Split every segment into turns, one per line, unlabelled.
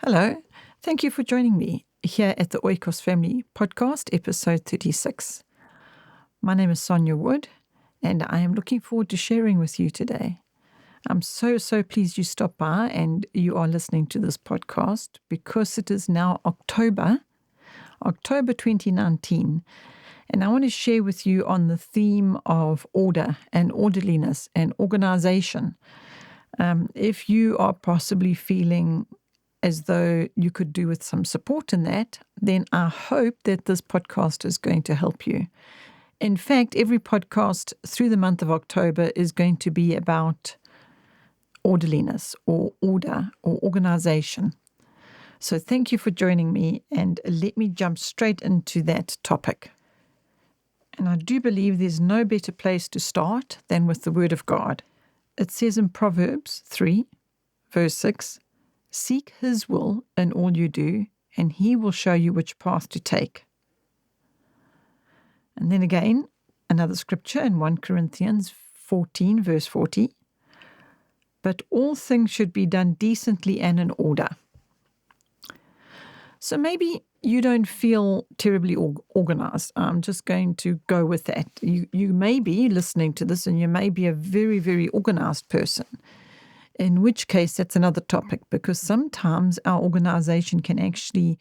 Hello, thank you for joining me here at the Oikos Family Podcast, episode 36. My name is Sonja Wood, and I am looking forward to sharing with you today. I'm so pleased you stopped by and you are listening to this podcast because it is now October 2019, and I want to share with you on the theme of order and orderliness and organization. If you are possibly feeling as though you could do with some support in that, then I hope that this podcast is going to help you. In fact, every podcast through the month of October is going to be about orderliness or order or organization. So thank you for joining me, and let me jump straight into that topic. And I do believe there's no better place to start than with the Word of God. It says in Proverbs 3, verse 6, "Seek His will in all you do, and He will show you which path to take." And then again, another scripture in 1 Corinthians 14, verse 40, "But all things should be done decently and in order." So maybe you don't feel terribly organized. I'm just going to go with that. You may be listening to this and you may be a very organized person. In which case, that's another topic, because sometimes our organization can actually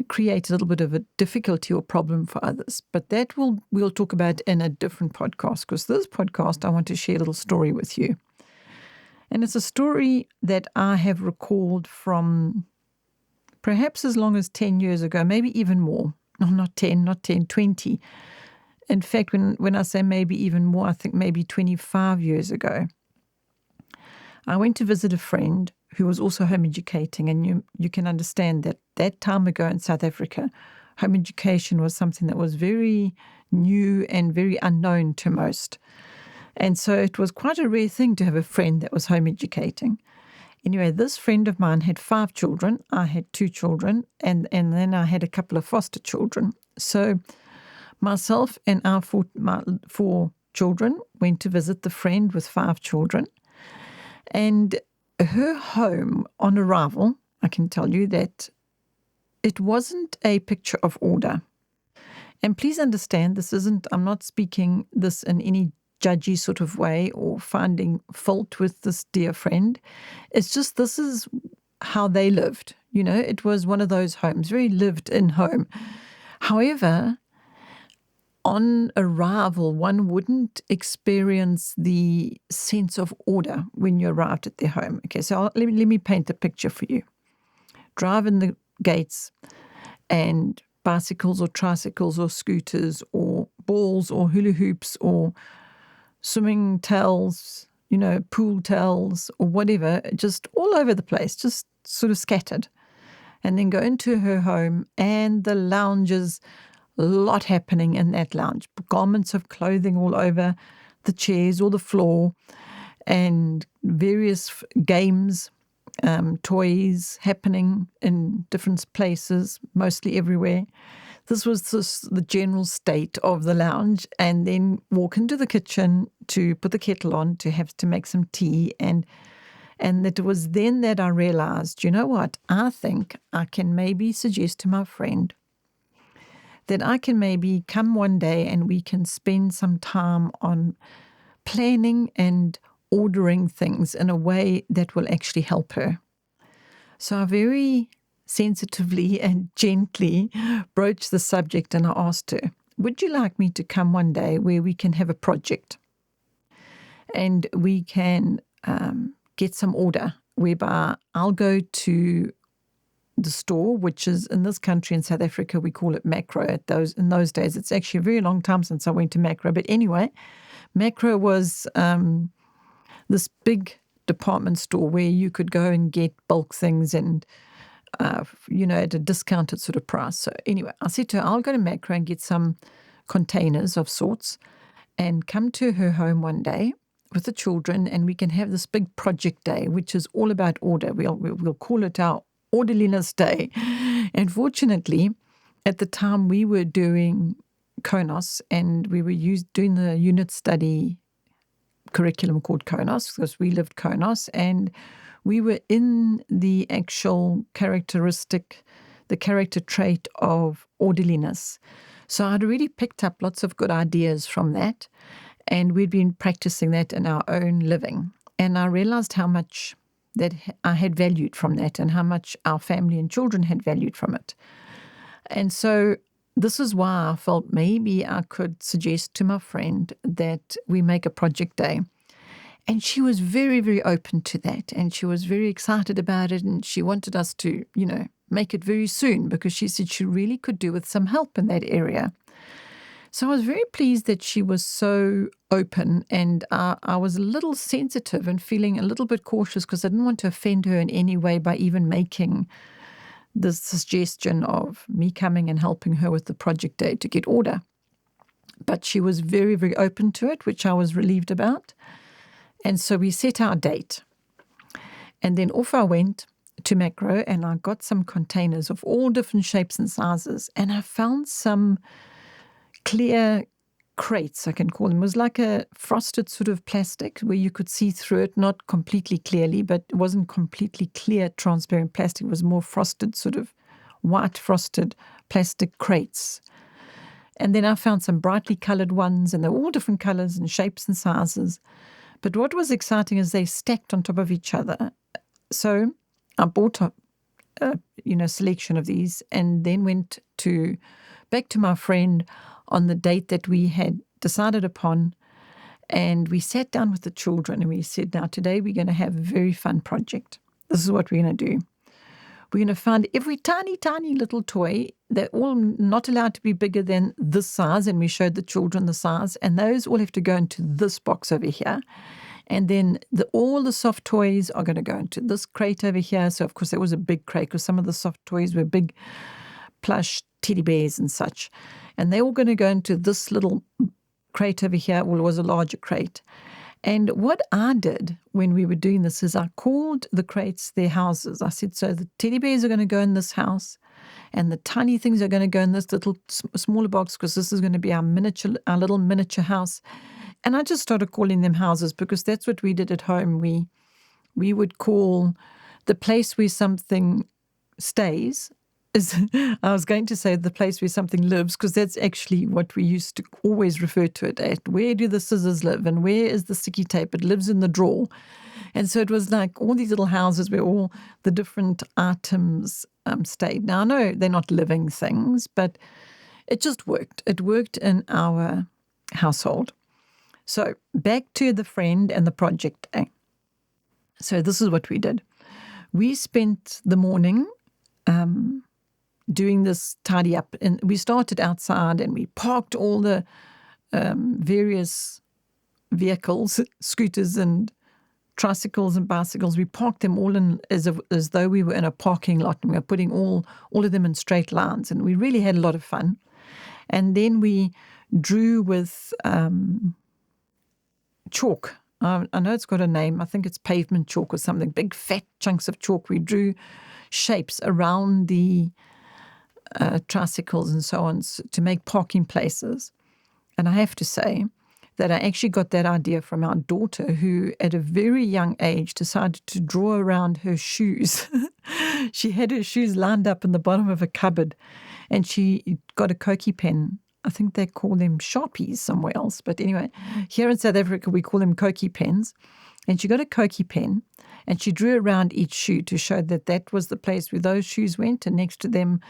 create a little bit of a difficulty or problem for others. But that we'll talk about in a different podcast, because this podcast, I want to share a little story with you. And it's a story that I have recalled from perhaps as long as 10 years ago, maybe even more. No, not 10, 20. In fact, when I say maybe even more, I think maybe 25 years ago. I went to visit a friend who was also home educating, and you can understand that time ago in South Africa, home education was something that was very new and very unknown to most. And so it was quite a rare thing to have a friend that was home educating. Anyway, this friend of mine had 5 children. I had 2 children, and then I had a couple of foster children. So myself and my 4 children went to visit the friend with 5 children. And her home on arrival, I can tell you that it wasn't a picture of order. And please understand, I'm not speaking this in any judgy sort of way or finding fault with this dear friend. It's just this is how they lived. You know, it was one of those homes, very lived in home. However, on arrival, one wouldn't experience the sense of order when you arrived at their home. Okay, so let me paint the picture for you. Drive in the gates, and bicycles or tricycles or scooters or balls or hula hoops or swimming towels, pool towels or whatever, just all over the place, just sort of scattered. And then go into her home, and the lounges, a lot happening in that lounge. Garments of clothing all over the chairs or the floor, and various games, toys happening in different places, mostly everywhere. This was the general state of the lounge. And then walk into the kitchen to put the kettle on, to make some tea. And it was then that I realized, you know what, I think I can maybe suggest to my friend that I can maybe come one day and we can spend some time on planning and ordering things in a way that will actually help her. So I very sensitively and gently broached the subject, and I asked her, would you like me to come one day where we can have a project and we can get some order, whereby I'll go to the store, which is in this country, in South Africa, we call it Macro. In those days, it's actually a very long time since I went to Macro. But anyway, Macro was this big department store where you could go and get bulk things and, at a discounted sort of price. So anyway, I said to her, I'll go to Macro and get some containers of sorts and come to her home one day with the children, and we can have this big project day, which is all about order. We'll call it our Orderliness Day. And fortunately, at the time we were doing KONOS, and we were doing the unit study curriculum called KONOS, because we lived KONOS, and we were in the actual the character trait of orderliness. So I'd already picked up lots of good ideas from that, and we'd been practicing that in our own living. And I realized how much that I had valued from that and how much our family and children had valued from it. And so this is why I felt maybe I could suggest to my friend that we make a project day. And she was very, very open to that. And she was very excited about it. And she wanted us to, make it very soon, because she said she really could do with some help in that area. So I was very pleased that she was so open, and I was a little sensitive and feeling a little bit cautious because I didn't want to offend her in any way by even making the suggestion of me coming and helping her with the project day to get order. But she was very, very open to it, which I was relieved about. And so we set our date. And then off I went to Macro, and I got some containers of all different shapes and sizes. And I found some clear crates, I can call them. It was like a frosted sort of plastic where you could see through it, not completely clearly, but it wasn't completely clear, transparent plastic. It was more frosted, sort of white frosted plastic crates. And then I found some brightly colored ones, and they're all different colors and shapes and sizes. But what was exciting is they stacked on top of each other. So I bought a selection of these, and then went back to my friend on the date that we had decided upon. And we sat down with the children and we said, now today we're going to have a very fun project. This is what we're going to do. We're going to find every tiny, tiny little toy. They're all not allowed to be bigger than this size. And we showed the children the size. And those all have to go into this box over here. And then all the soft toys are going to go into this crate over here. So, of course, there was a big crate because some of the soft toys were big plush teddy bears and such. And they're all going to go into this little crate over here. Well, it was a larger crate. And what I did when we were doing this is I called the crates their houses. I said, so the teddy bears are going to go in this house, and the tiny things are going to go in this little smaller box, because this is going to be our little miniature house. And I just started calling them houses because that's what we did at home. We would call the place where something stays I was going to say the place where something lives, because that's actually what we used to always refer to it at. Where do the scissors live, and where is the sticky tape? It lives in the drawer. And so it was like all these little houses where all the different items stayed. Now, I know they're not living things, but it just worked. It worked in our household. So back to the friend and the project day. So this is what we did. We spent the morning doing this tidy up, and we started outside and we parked all the various vehicles, scooters and tricycles and bicycles. We parked them all in as though we were in a parking lot, and we were putting all of them in straight lines, and we really had a lot of fun. And then we drew with chalk. I know it's got a name. I think it's pavement chalk or something. Big fat chunks of chalk. We drew shapes around the tricycles and so on to make parking places. And I have to say that I actually got that idea from our daughter, who at a very young age decided to draw around her shoes. She had her shoes lined up in the bottom of a cupboard, and she got a Koki pen. I think they call them Sharpies somewhere else. But anyway, here in South Africa, we call them Koki pens. And she got a Koki pen, and she drew around each shoe to show that that was the place where those shoes went. And next to them,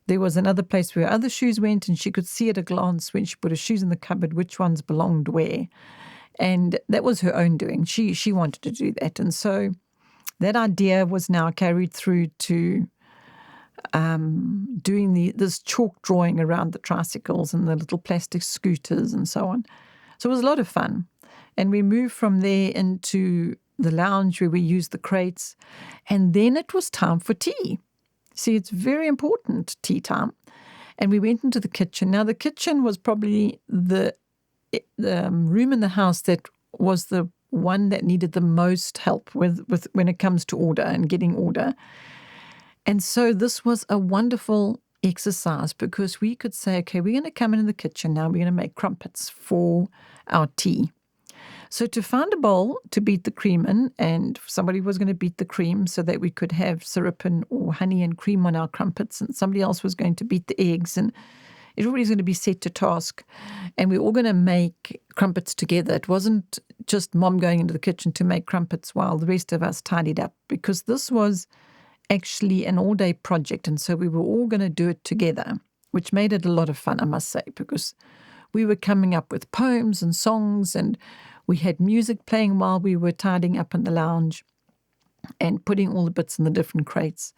there was another place where other shoes went, and she could see at a glance when she put her shoes in the cupboard which ones belonged where. And that was her own doing. She wanted to do that. And so that idea was now carried through to doing this chalk drawing around the tricycles and the little plastic scooters and so on. So it was a lot of fun. And we moved from there into the lounge where we used the crates. And then it was time for tea. See, it's very important, tea time. And we went into the kitchen. Now, the kitchen was probably the room in the house that was the one that needed the most help with when it comes to order and getting order. And so this was a wonderful exercise, because we could say, okay, we're going to come into the kitchen now. We're going to make crumpets for our tea. So to find a bowl to beat the cream in, and somebody was going to beat the cream so that we could have syrup or honey and cream on our crumpets, and somebody else was going to beat the eggs, and everybody's going to be set to task, and we're all going to make crumpets together. It wasn't just Mom going into the kitchen to make crumpets while the rest of us tidied up, because this was actually an all-day project, and so we were all going to do it together, which made it a lot of fun, I must say, because we were coming up with poems and songs, and we had music playing while we were tidying up in the lounge and putting all the bits in the different crates.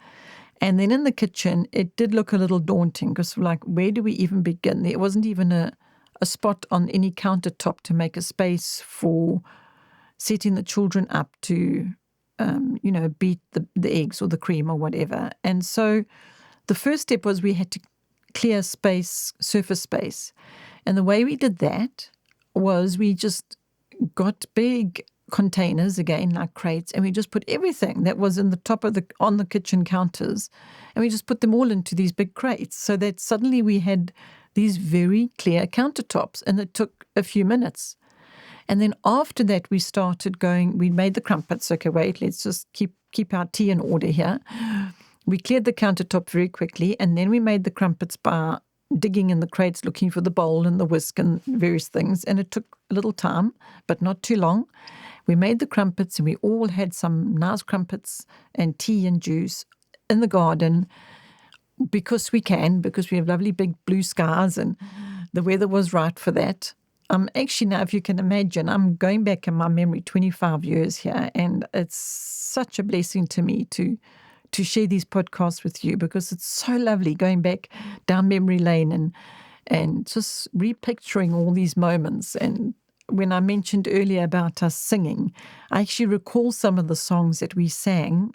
And then in the kitchen, it did look a little daunting because, like, where do we even begin? There wasn't even a spot on any countertop to make a space for setting the children up to, beat the eggs or the cream or whatever. And so the first step was we had to clear space, surface space. And the way we did that was we just got big containers, again, like crates, and we just put everything that was in the top of on the kitchen counters, and we just put them all into these big crates, so that suddenly we had these very clear countertops, and it took a few minutes. And then after that, we started going, we made the crumpets. Okay, wait, let's just keep our tea in order here. We cleared the countertop very quickly, and then we made the crumpets by digging in the crates, looking for the bowl and the whisk and various things, and it took a little time, but not too long. We made the crumpets, and we all had some nice crumpets and tea and juice in the garden because we have lovely big blue skies, and the weather was right for that. Actually, now, if you can imagine, I'm going back in my memory 25 years here, and it's such a blessing to me to share these podcasts with you, because it's so lovely going back down memory lane and just repicturing all these moments. And when I mentioned earlier about us singing, I actually recall some of the songs that we sang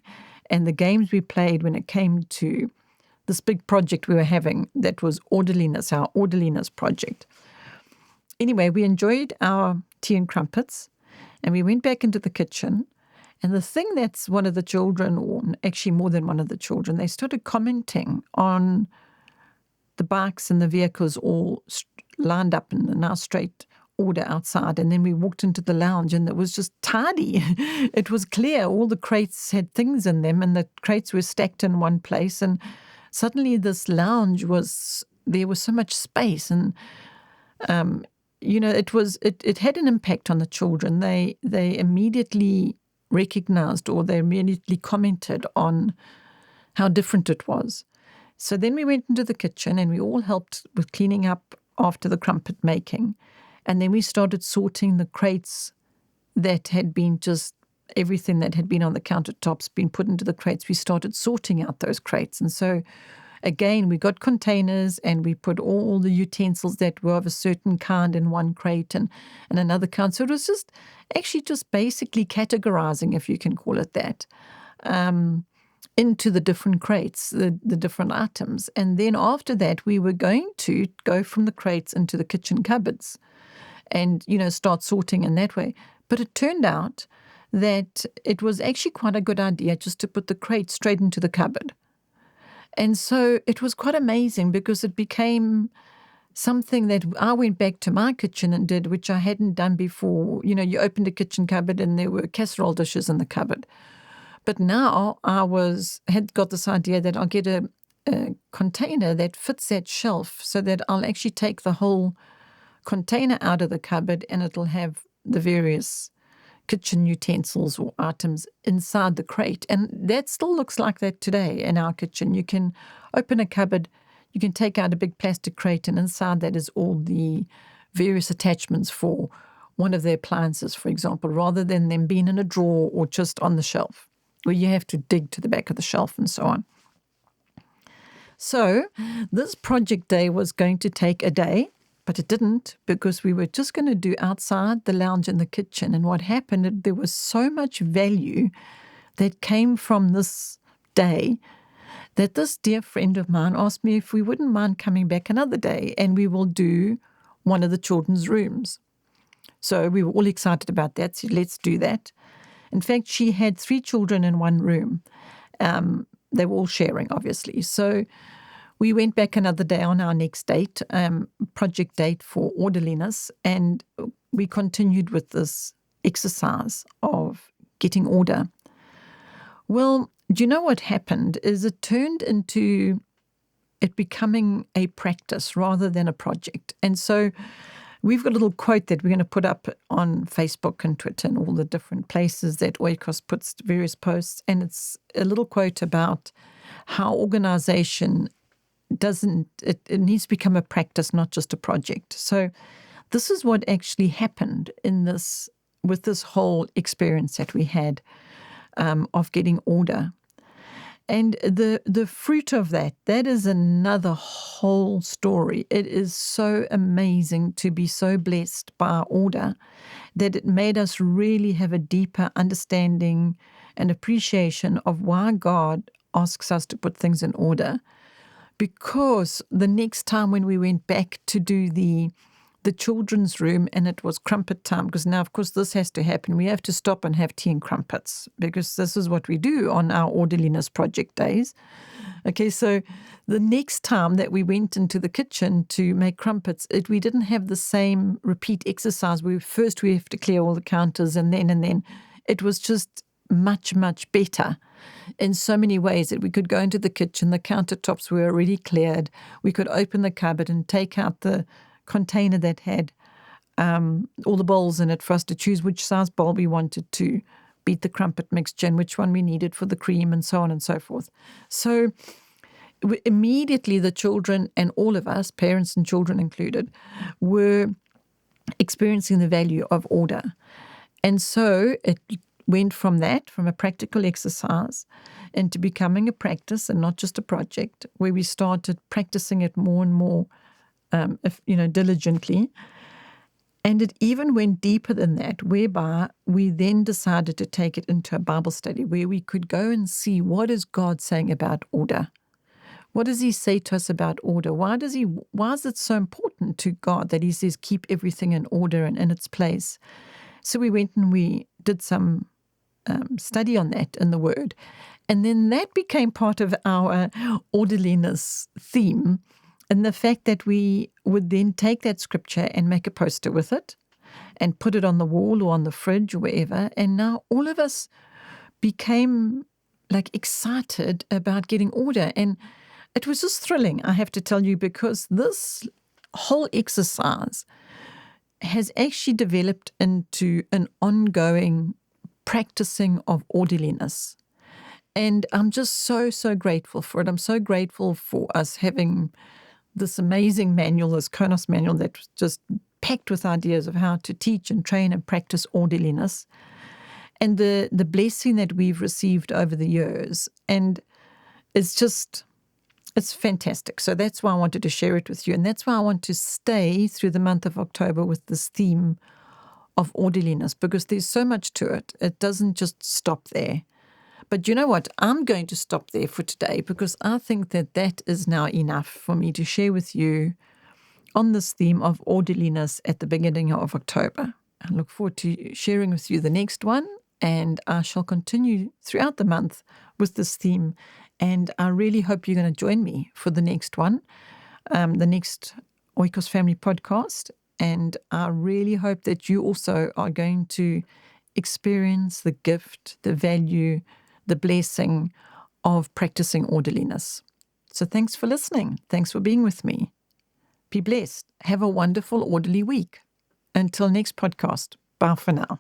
and the games we played when it came to this big project we were having that was Orderliness, our Orderliness project. Anyway, we enjoyed our tea and crumpets, and we went back into the kitchen. And the thing that's one of the children, or actually more than one of the children, they started commenting on the bikes and the vehicles all lined up in a nice straight order outside. And then we walked into the lounge, and it was just tidy. It was clear. All the crates had things in them, and the crates were stacked in one place. And suddenly this lounge there was so much space. And, it had an impact on the children. They immediately recognized, or they immediately commented on how different it was. So then we went into the kitchen, and we all helped with cleaning up after the crumpet making. And then we started sorting the crates that had been just everything that had been on the countertops been put into the crates. We started sorting out those crates. And so again, we got containers, and we put all the utensils that were of a certain kind in one crate and another kind. So it was just basically categorizing, if you can call it that, into the different crates, the different items. And then after that, we were going to go from the crates into the kitchen cupboards and, start sorting in that way. But it turned out that it was actually quite a good idea just to put the crate straight into the cupboard. And so it was quite amazing, because it became something that I went back to my kitchen and did, which I hadn't done before. You opened a kitchen cupboard and there were casserole dishes in the cupboard. But now I had got this idea that I'll get a container that fits that shelf, so that I'll actually take the whole container out of the cupboard, and it'll have the various kitchen utensils or items inside the crate. And that still looks like that today in our kitchen. You can open a cupboard, you can take out a big plastic crate, and inside that is all the various attachments for one of the appliances, for example, rather than them being in a drawer or just on the shelf, where you have to dig to the back of the shelf and so on. So this project day was going to take a day, but it didn't, because we were just going to do outside the lounge and the kitchen. And what happened, there was so much value that came from this day that this dear friend of mine asked me if we wouldn't mind coming back another day, and we will do one of the children's rooms. So we were all excited about that. So let's do that. In fact, she had 3 children in one room. They were all sharing, obviously. So we went back another day on our next date, project date for Orderliness, and we continued with this exercise of getting order. Well, do you know what happened is it turned into it becoming a practice rather than a project. And so we've got a little quote that we're going to put up on Facebook and Twitter and all the different places that Oikos puts various posts. And it's a little quote about how organization it needs to become a practice, not just a project. So this is what actually happened with this whole experience that we had of getting order. And the fruit of that is another whole story. It is so amazing to be so blessed by our order that it made us really have a deeper understanding and appreciation of why God asks us to put things in order. Because the next time when we went back to do the children's room and it was crumpet time, because now, of course, this has to happen. We have to stop and have tea and crumpets because this is what we do on our Orderliness project days. Okay, so the next time that we went into the kitchen to make crumpets, we didn't have the same repeat exercise. We have to clear all the counters and then. It was just much, much better in so many ways that we could go into the kitchen, the countertops were already cleared. We could open the cupboard and take out the container that had all the bowls in it for us to choose which size bowl we wanted to beat the crumpet mixture and which one we needed for the cream and so on and so forth. So immediately the children and all of us, parents and children included, were experiencing the value of order. And so it went from a practical exercise into becoming a practice and not just a project, where we started practicing it more and more diligently. And it even went deeper than that, whereby we then decided to take it into a Bible study where we could go and see what is God saying about order. What does he say to us about order? Why is it so important to God that he says keep everything in order and in its place? So we went and we did some study on that in the Word. And then that became part of our orderliness theme. And the fact that we would then take that scripture and make a poster with it and put it on the wall or on the fridge or wherever. And now all of us became excited about getting order. And it was just thrilling, I have to tell you, because this whole exercise has actually developed into an ongoing practicing of orderliness. And I'm just so, so grateful for it. I'm so grateful for us having this amazing manual, this Konos manual that's just packed with ideas of how to teach and train and practice orderliness, and the blessing that we've received over the years. And it's fantastic. So that's why I wanted to share it with you. And that's why I want to stay through the month of October with this theme of orderliness, because there's so much to it. It doesn't just stop there. But you know what? I'm going to stop there for today because I think that is now enough for me to share with you on this theme of orderliness at the beginning of October. I look forward to sharing with you the next one, and I shall continue throughout the month with this theme. And I really hope you're going to join me for the next one, the next Oikos Family Podcast. And I really hope that you also are going to experience the gift, the value, the blessing of practicing orderliness. So thanks for listening. Thanks for being with me. Be blessed. Have a wonderful, orderly week. Until next podcast. Bye for now.